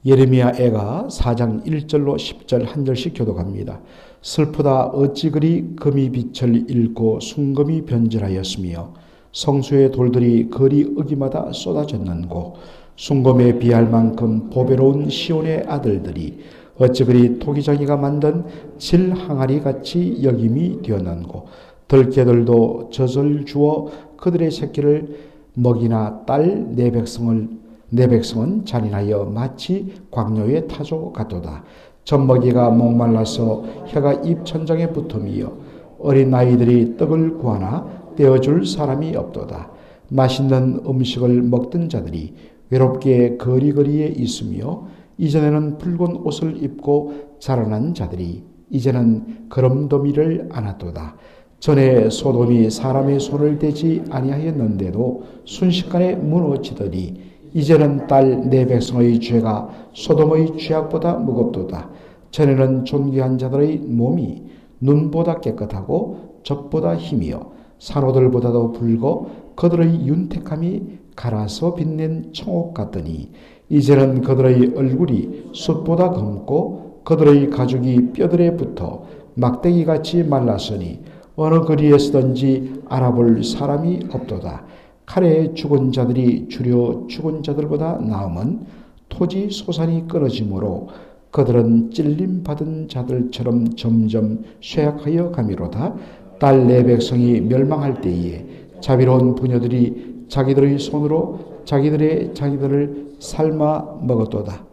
예레미야애가 4장 1절로 10절 한 절씩 교독합니다. 슬프다 어찌 그리 금이 빛을 잃고 순금이 변질하였으며 성수의 돌들이 거리 어기마다 쏟아졌는고 순금에 비할 만큼 보배로운 시온의 아들들이 어찌 그리 토기장이가 만든 질 항아리 같이 여김이 되었는고 들깨들도 젖을 주어 그들의 새끼를 먹이나 딸 내 백성은 잔인하여 마치 광야의 타조 같도다. 젖먹이가 목말라서 혀가 입 천장에 붙음이여 어린 아이들이 떡을 구하나 떼어줄 사람이 없도다. 맛있는 음식을 먹던 자들이 외롭게 거리거리에 있으며 이전에는 붉은 옷을 입고 자라난 자들이 이제는 거름더미를 안았도다. 전에 소돔이 사람의 손을 대지 아니하였는데도 순식간에 무너지더니 이제는 딸 내 백성의 죄가 소돔의 죄악보다 무겁도다. 전에는 존귀한 자들의 몸이 눈보다 깨끗하고 젖보다 희미여 산호들보다도 붉어 그들의 윤택함이 갈아서 빛낸 청옥 같더니 이제는 그들의 얼굴이 숯보다 검고 그들의 가죽이 뼈들에 붙어 막대기같이 말랐으니 어느 거리에서든지 알아볼 사람이 없도다. 칼에 죽은 자들이 주려 죽은 자들보다 나음은 토지 소산이 끊어지므로 그들은 찔림받은 자들처럼 점점 쇠약하여 가미로다. 딸 내 백성이 멸망할 때에 자비로운 부녀들이 자기들의 손으로 자기들의 자기들을 삶아 먹었도다.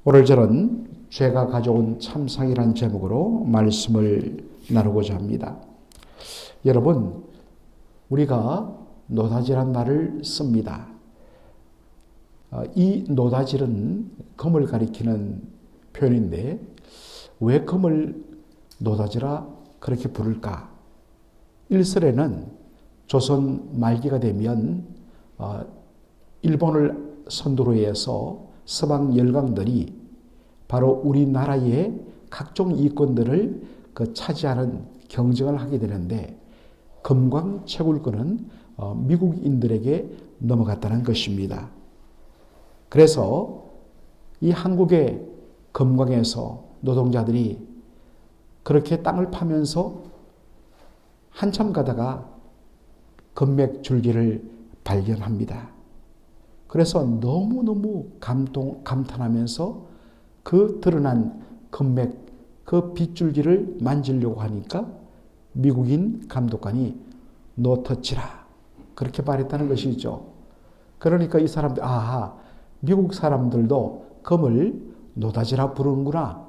오늘 저는 죄가 가져온 참상이란 제목으로 말씀을 나누고자 합니다. 여러분, 우리가 노다지란 말을 씁니다. 이 노다질은 검을 가리키는 표현인데 왜 검을 노다지라 그렇게 부를까? 일설에는 조선 말기가 되면 일본을 선두로 해서 서방 열강들이 바로 우리나라의 각종 이권들을 차지하는 경쟁을 하게 되는데 금광 채굴권은 미국인들에게 넘어갔다는 것입니다. 그래서 이 한국의 금광에서 노동자들이 그렇게 땅을 파면서 한참 가다가 금맥 줄기를 발견합니다. 그래서 너무너무 감탄하면서 그 드러난 금맥, 그 빗줄기를 만지려고 하니까 미국인 감독관이 노터치라 그렇게 말했다는 것이죠. 그러니까 이 사람들 미국 사람들도 금을 노다지라 부르는구나.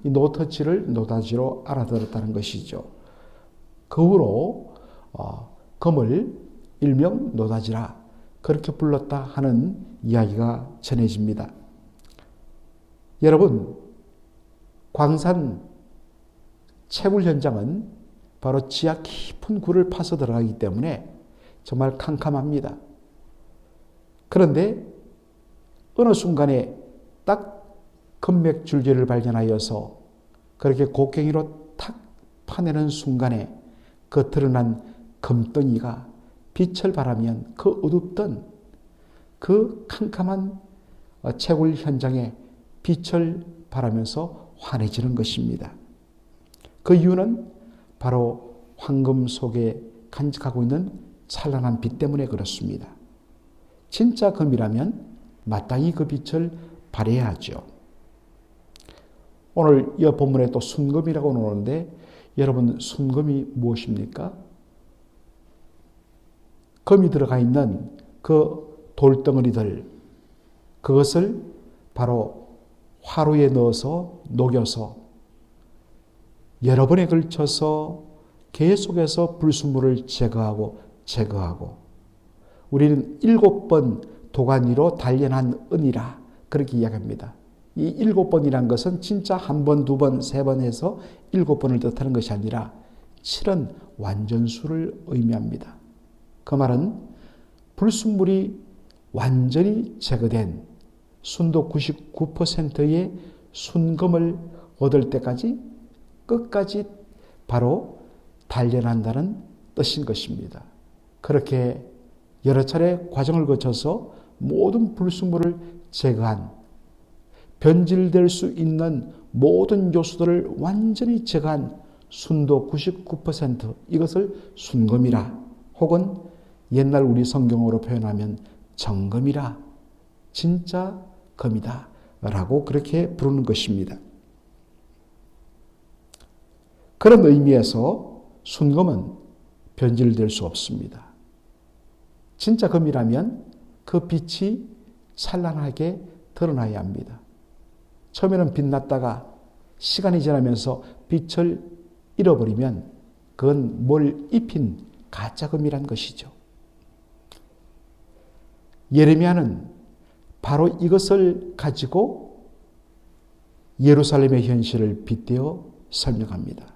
이 노터치를 노다지로 알아들었다는 것이죠. 그 후로 금을 일명 노다지라 그렇게 불렀다 하는 이야기가 전해집니다. 여러분, 광산 채굴 현장은 바로 지하 깊은 굴을 파서 들어가기 때문에 정말 캄캄합니다. 그런데 어느 순간에 딱 금맥 줄기를 발견하여서 그렇게 곡괭이로 탁 파내는 순간에 그 드러난 금덩이가 빛을 발하면 그 어둡던 그 캄캄한 채굴 현장에 빛을 발하면서 환해지는 것입니다. 그 이유는 바로 황금 속에 간직하고 있는 찬란한 빛 때문에 그렇습니다. 진짜 금이라면 마땅히 그 빛을 발해야 하죠. 오늘 이 본문에 또 순금이라고 나오는데 여러분, 순금이 무엇입니까? 금이 들어가 있는 그 돌덩어리들, 그것을 바로 화로에 넣어서 녹여서 여러 번에 걸쳐서 계속해서 불순물을 제거하고 우리는 7번 도가니로 단련한 은이라 그렇게 이야기합니다. 이 7번이란 것은 진짜 1번, 2번, 3번 해서 7번을 뜻하는 것이 아니라 7은 완전수를 의미합니다. 그 말은 불순물이 완전히 제거된 순도 99%의 순금을 얻을 때까지 끝까지 바로 단련한다는 뜻인 것입니다. 그렇게 여러 차례 과정을 거쳐서 모든 불순물을 제거한, 변질될 수 있는 모든 요소들을 완전히 제거한 순도 99%, 이것을 순금이라, 혹은 옛날 우리 성경어로 표현하면 정금이라, 진짜 금이다 라고 그렇게 부르는 것입니다. 그런 의미에서 순금은 변질될 수 없습니다. 진짜 금이라면 그 빛이 찬란하게 드러나야 합니다. 처음에는 빛났다가 시간이 지나면서 빛을 잃어버리면 그건 뭘 입힌 가짜금이란 것이죠. 예레미야는 바로 이것을 가지고 예루살렘의 현실을 빗대어 설명합니다.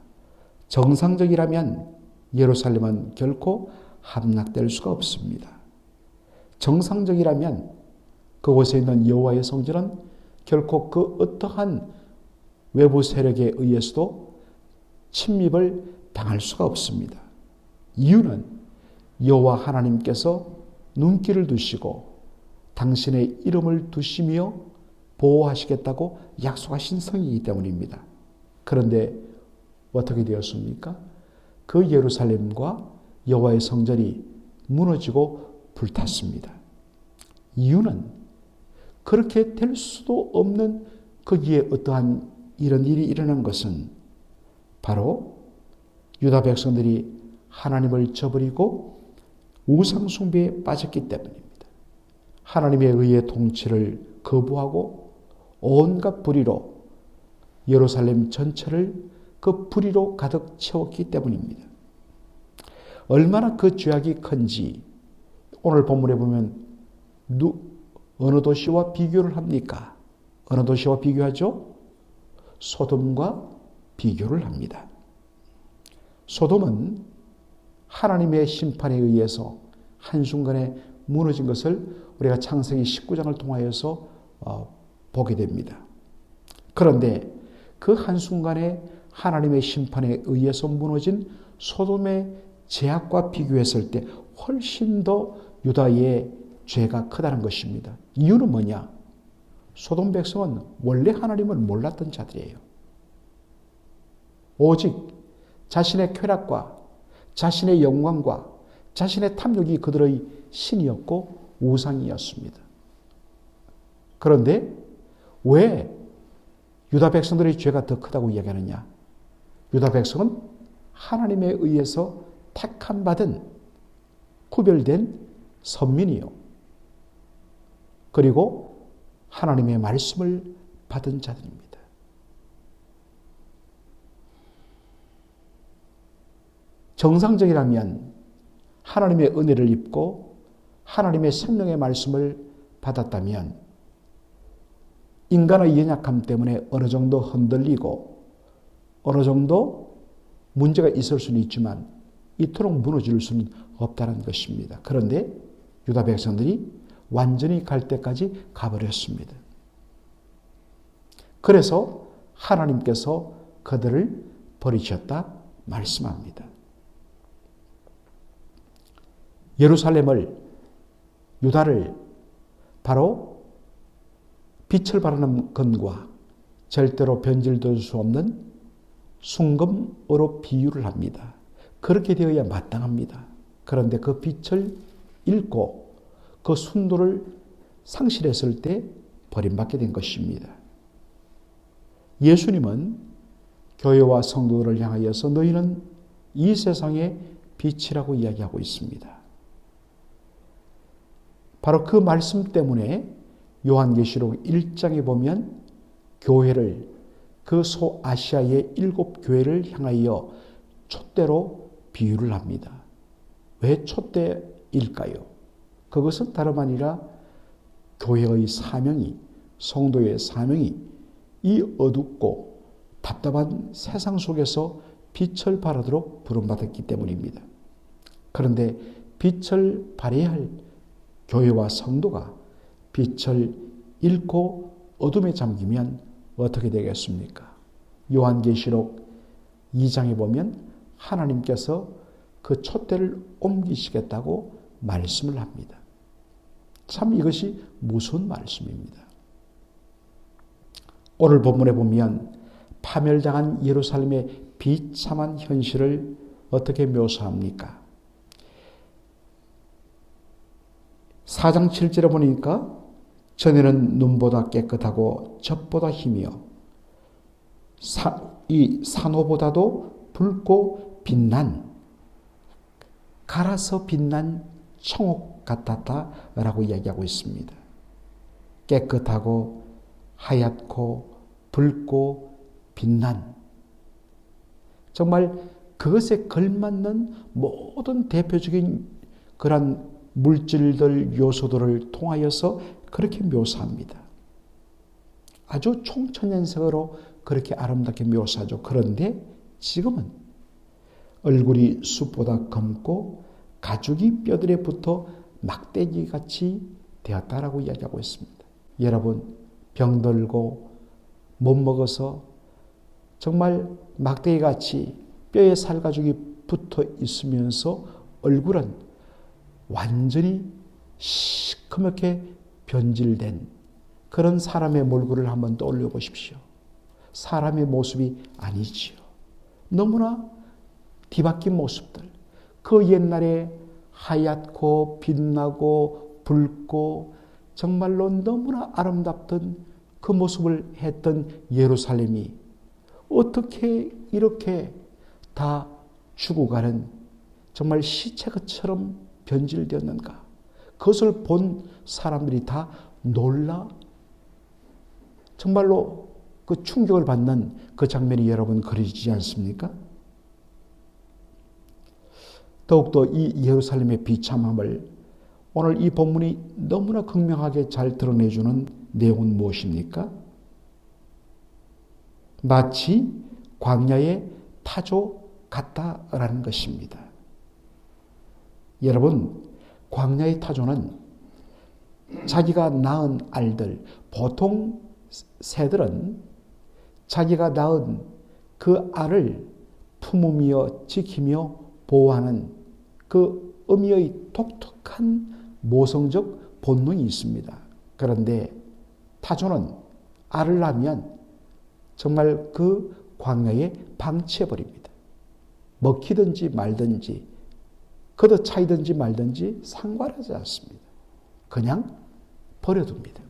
정상적이라면 예루살렘은 결코 함락될 수가 없습니다. 정상적이라면 그곳에 있는 여호와의 성전은 결코 그 어떠한 외부 세력에 의해서도 침입을 당할 수가 없습니다. 이유는 여호와 하나님께서 눈길을 두시고 당신의 이름을 두시며 보호하시겠다고 약속하신 성이기 때문입니다. 그런데 어떻게 되었습니까? 그 예루살렘과 여호와의 성전이 무너지고 불탔습니다. 이유는 그렇게 될 수도 없는 거기에 어떠한 이런 일이 일어난 것은 바로 유다 백성들이 하나님을 저버리고 우상 숭배에 빠졌기 때문입니다. 하나님에 의해 통치를 거부하고 온갖 불의로 예루살렘 전체를 그 불의로 가득 채웠기 때문입니다. 얼마나 그 죄악이 큰지 오늘 본문에 보면 어느 도시와 비교를 합니까? 어느 도시와 비교하죠? 소돔과 비교를 합니다. 소돔은 하나님의 심판에 의해서 한순간에 무너진 것을 우리가 창세기 19장을 통하여서 보게 됩니다. 그런데 그 한순간에 하나님의 심판에 의해서 무너진 소돔의 죄악과 비교했을 때 훨씬 더 유다의 죄가 크다는 것입니다. 이유는 뭐냐? 소돔 백성은 원래 하나님을 몰랐던 자들이에요. 오직 자신의 쾌락과 자신의 영광과 자신의 탐욕이 그들의 신이었고 우상이었습니다. 그런데 왜 유다 백성들의 죄가 더 크다고 이야기하느냐? 유다 백성은 하나님에 의해서 택함 받은 구별된 선민이요. 그리고 하나님의 말씀을 받은 자들입니다. 정상적이라면 하나님의 은혜를 입고 하나님의 생명의 말씀을 받았다면 인간의 연약함 때문에 어느 정도 흔들리고 어느 정도 문제가 있을 수는 있지만 이토록 무너질 수는 없다는 것입니다. 그런데 유다 백성들이 완전히 갈 때까지 가버렸습니다. 그래서 하나님께서 그들을 버리셨다 말씀합니다. 예루살렘을, 유다를 바로 빛을 발하는 건과 절대로 변질될 수 없는 순금으로 비유를 합니다. 그렇게 되어야 마땅합니다. 그런데 그 빛을 잃고 그 순도를 상실했을 때 버림받게 된 것입니다. 예수님은 교회와 성도들을 향하여서 너희는 이 세상의 빛이라고 이야기하고 있습니다. 바로 그 말씀 때문에 요한계시록 1장에 보면 교회를, 그 소아시아의 7교회를 향하여 촛대로 비유를 합니다. 왜 촛대일까요? 그것은 다름 아니라 교회의 사명이, 성도의 사명이 이 어둡고 답답한 세상 속에서 빛을 발하도록 부름받았기 때문입니다. 그런데 빛을 발해야 할 교회와 성도가 빛을 잃고 어둠에 잠기면 어떻게 되겠습니까? 요한계시록 2장에 보면 하나님께서 그 촛대를 옮기시겠다고 말씀을 합니다. 참 이것이 무서운 말씀입니다. 오늘 본문에 보면 파멸당한 예루살렘의 비참한 현실을 어떻게 묘사합니까? 4장 7절에 보니까 전에는 눈보다 깨끗하고 젖보다 희미요 이 산호보다도 붉고 빛난 갈아서 빛난 청옥 같았다라고 이야기하고 있습니다. 깨끗하고 하얗고 붉고 빛난 정말 그것에 걸맞는 모든 대표적인 그런 물질들 요소들을 통하여서 그렇게 묘사합니다. 아주 총천연색으로 그렇게 아름답게 묘사하죠. 그런데 지금은 얼굴이 숯보다 검고 가죽이 뼈들에 붙어 막대기같이 되었다라고 이야기하고 있습니다. 여러분 병들고 못 먹어서 정말 막대기같이 뼈에 살가죽이 붙어 있으면서 얼굴은 완전히 시커멓게 변질된 그런 사람의 몰골을 한번 떠올려 보십시오. 사람의 모습이 아니지요. 너무나 뒤바뀐 모습들. 그 옛날에 하얗고 빛나고 붉고 정말로 너무나 아름답던 그 모습을 했던 예루살렘이 어떻게 이렇게 다 죽어가는 정말 시체처럼 변질되었는가. 그것을 본 사람들이 다 놀라 정말로 그 충격을 받는 그 장면이 여러분 그리지 않습니까? 더욱더 이 예루살렘의 비참함을 오늘 이 본문이 너무나 극명하게 잘 드러내주는 내용은 무엇입니까? 마치 광야의 타조 같다라는 것입니다. 여러분, 광야의 타조는 자기가 낳은 알들, 보통 새들은 자기가 낳은 그 알을 품으며 지키며 보호하는 그 어미의 독특한 모성적 본능이 있습니다. 그런데 타조는 알을 낳으면 정말 그 광야에 방치해버립니다. 먹히든지 말든지 걷어차이든지 말든지 상관하지 않습니다. 그냥 버려둡니다.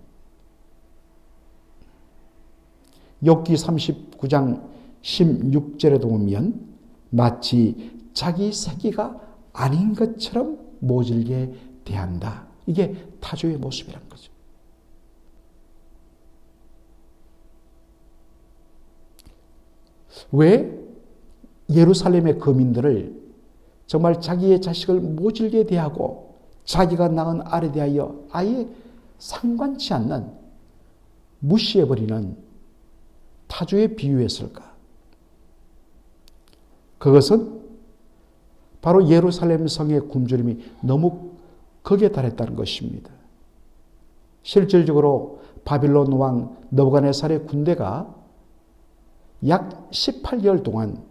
욥기 39장 16절에도 보면 마치 자기 새끼가 아닌 것처럼 모질게 대한다. 이게 타조의 모습이란 거죠. 왜 예루살렘의 거민들을 정말 자기의 자식을 모질게 대하고 자기가 낳은 알에 대하여 아예 상관치 않는 무시해버리는 타조에 비유했을까? 그것은 바로 예루살렘 성의 굶주림이 너무 극에 달했다는 것입니다. 실질적으로 바빌론 왕 느부갓네살의 군대가 약 18개월 동안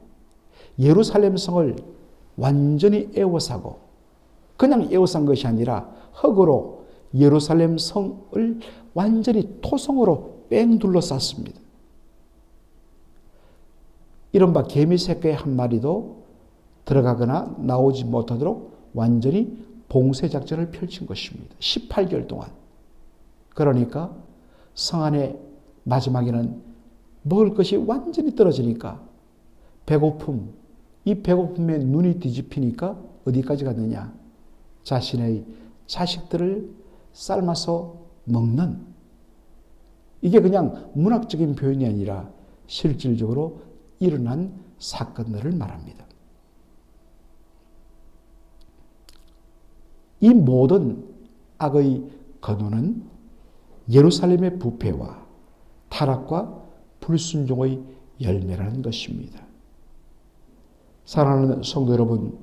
예루살렘 성을 완전히 에워싸고 그냥 에워싼 것이 아니라 흙으로 예루살렘 성을 완전히 토성으로 뺑 둘러쌌습니다. 이른바 개미 새끼 한 마리도 들어가거나 나오지 못하도록 완전히 봉쇄 작전을 펼친 것입니다. 18개월 동안. 그러니까 성 안에 마지막에는 먹을 것이 완전히 떨어지니까 배고픔, 이 배고픔에 눈이 뒤집히니까 어디까지 갔느냐? 자신의 자식들을 삶아서 먹는, 이게 그냥 문학적인 표현이 아니라 실질적으로 일어난 사건들을 말합니다. 이 모든 악의 근원은 예루살렘의 부패와 타락과 불순종의 열매라는 것입니다. 사랑하는 성도 여러분,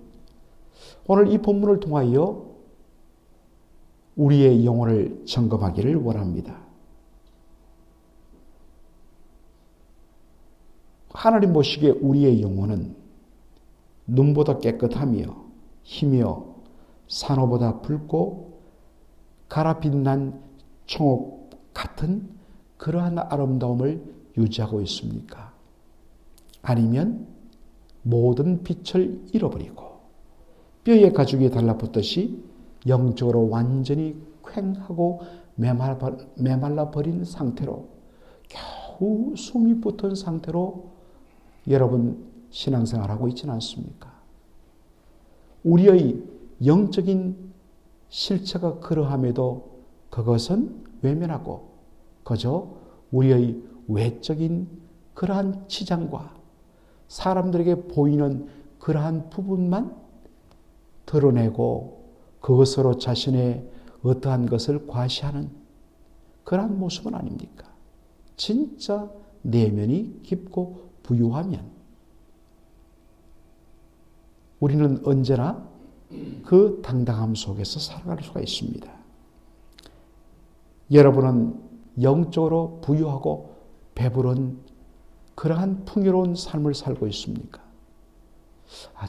오늘 이 본문을 통하여 우리의 영혼을 점검하기를 원합니다. 하나님 보시기에 우리의 영혼은 눈보다 깨끗하며 희며 산호보다 붉고 갈아 빛난 청옥 같은 그러한 아름다움을 유지하고 있습니까? 아니면 모든 빛을 잃어버리고 뼈에 가죽이 달라붙듯이 영적으로 완전히 퀭하고 메말라 버린 상태로 겨우 숨이 붙은 상태로 여러분 신앙생활하고 있지는 않습니까? 우리의 영적인 실체가 그러함에도 그것은 외면하고 그저 우리의 외적인 그러한 치장과 사람들에게 보이는 그러한 부분만 드러내고 그것으로 자신의 어떠한 것을 과시하는 그러한 모습은 아닙니까? 진짜 내면이 깊고 부유하면 우리는 언제나 그 당당함 속에서 살아갈 수가 있습니다. 여러분은 영적으로 부유하고 배부른 그러한 풍요로운 삶을 살고 있습니까?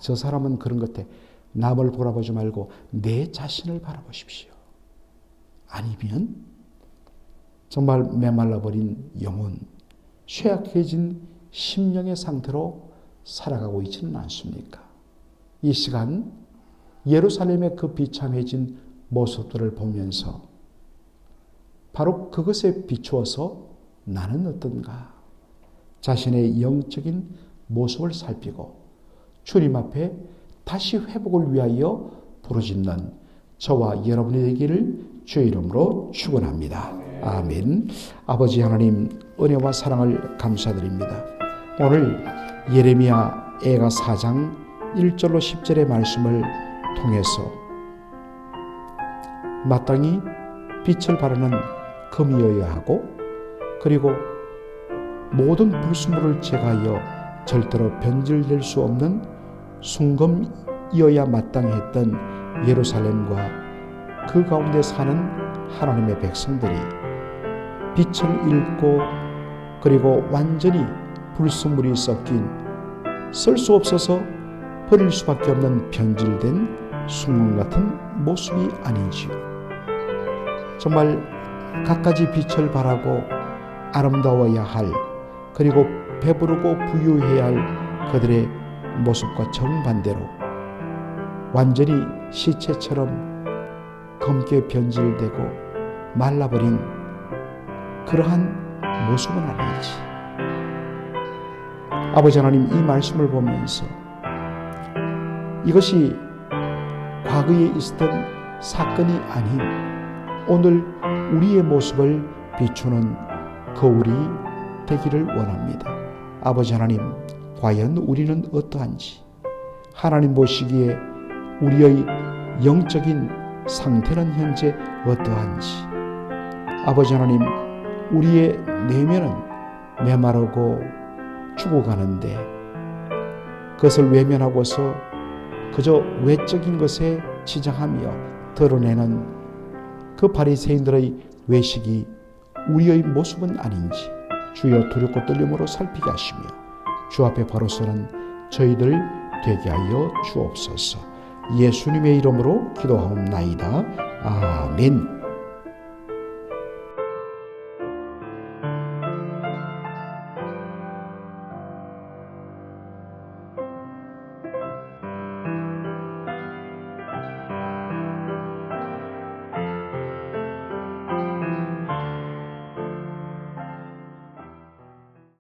저 사람은 그런 것 같아. 남을 바라보지 말고 내 자신을 바라보십시오. 아니면 정말 메말라버린 영혼, 쇠약해진 심령의 상태로 살아가고 있지는 않습니까? 이 시간 예루살렘의 그 비참해진 모습들을 보면서 바로 그것에 비추어서 나는 어떤가? 자신의 영적인 모습을 살피고 주님 앞에 다시 회복을 위하여 부르짖는 저와 여러분이 되기를 주의 이름으로 축원합니다. 아멘. 아버지 하나님 은혜와 사랑을 감사드립니다. 오늘 예레미야 애가 4장 1절로 10절의 말씀을 통해서 마땅히 빛을 바라는 금이어야 하고 그리고 모든 불순물을 제거하여 절대로 변질될 수 없는 순금이어야 마땅했던 예루살렘과 그 가운데 사는 하나님의 백성들이 빛을 잃고 그리고 완전히 불순물이 섞인 쓸 수 없어서 버릴 수밖에 없는 변질된 순금 같은 모습이 아닌지요. 정말 갖가지 빛을 발하고 아름다워야 할 그리고 배부르고 부유해야 할 그들의 모습과 정반대로 완전히 시체처럼 검게 변질되고 말라버린 그러한 모습은 아니지. 아버지 하나님 이 말씀을 보면서 이것이 과거에 있었던 사건이 아닌 오늘 우리의 모습을 비추는 거울이 되기를 원합니다. 아버지 하나님, 과연 우리는 어떠한지, 하나님 보시기에 우리의 영적인 상태는 현재 어떠한지, 아버지 하나님, 우리의 내면은 메마르고 죽어가는데 그것을 외면하고서 그저 외적인 것에 치장하며 드러내는 그 바리새인들의 외식이 우리의 모습은 아닌지 주여 두렵고 떨림으로 살피게 하시며 주 앞에 바로 서는 저희들 되게 하여 주옵소서. 예수님의 이름으로 기도하옵나이다. 아멘.